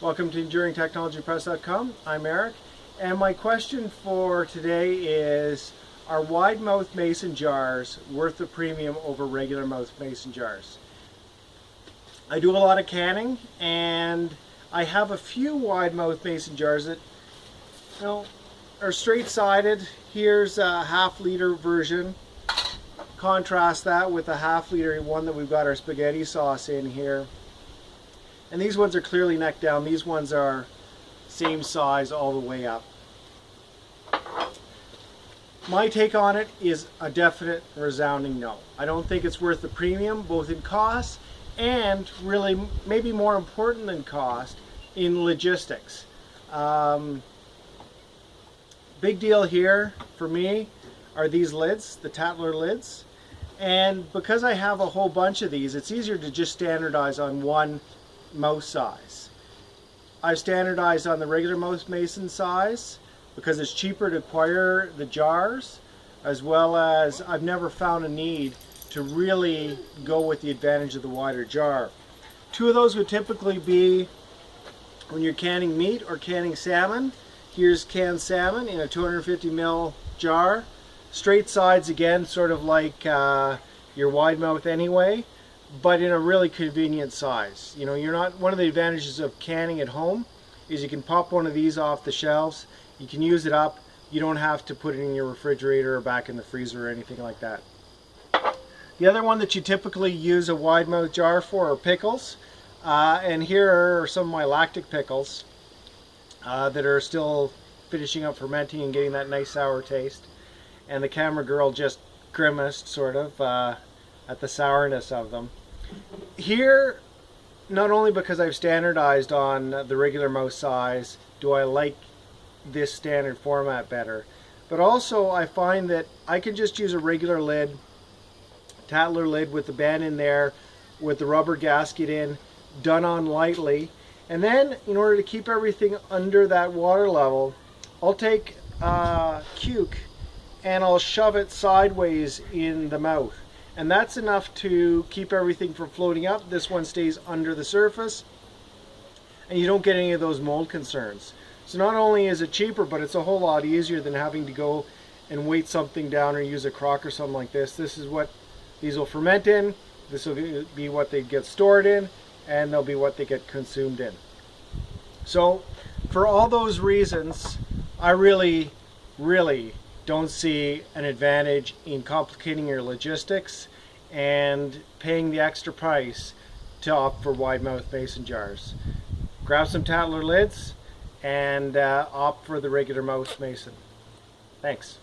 Welcome to EnduringTechnologyPress.com. I'm Eric, and my question for today is, are wide mouth mason jars worth the premium over regular mouth mason jars? I do a lot of canning, and I have a few wide mouth mason jars that are straight sided. Here's a half-liter version. Contrast that with a half-liter one that we've got our spaghetti sauce in here. And these ones are clearly neck down. These ones are same size all the way up. My take on it is a definite resounding no. I don't think it's worth the premium, both in cost and, really, maybe more important than cost, in logistics. Big deal here for me are these lids, the Tattler lids. And because I have a whole bunch of these, it's easier to just standardize on one mouth size. I've standardized on the regular mouth mason size because it's cheaper to acquire the jars, as well as I've never found a need to really go with the advantage of the wider jar. Two of those would typically be when you're canning meat or canning salmon. Here's canned salmon in a 250 ml jar. Straight sides again, sort of like your wide mouth anyway, but in a really convenient size. You know, one of the advantages of canning at home is you can pop one of these off the shelves, you can use it up, you don't have to put it in your refrigerator or back in the freezer or anything like that. The other one that you typically use a wide mouth jar for are pickles, and here are some of my lactic pickles that are still finishing up fermenting and getting that nice sour taste. And the camera girl just grimaced, sort of, at the sourness of them. Here, not only because I've standardized on the regular mouth size do I like this standard format better, but also I find that I can just use a regular lid, Tattler lid with the band in there, with the rubber gasket in, done on lightly. And then, in order to keep everything under that water level, I'll take cuke and I'll shove it sideways in the mouth. And that's enough to keep everything from floating up. This one stays under the surface, and you don't get any of those mold concerns. So not only is it cheaper, but it's a whole lot easier than having to go and weight something down or use a crock or something like this. This is what these will ferment in, this will be what they get stored in, and they'll be what they get consumed in. So for all those reasons, I really don't see an advantage in complicating your logistics and paying the extra price to opt for wide mouth mason jars. Grab some Tattler lids and opt for the regular mouth mason. Thanks.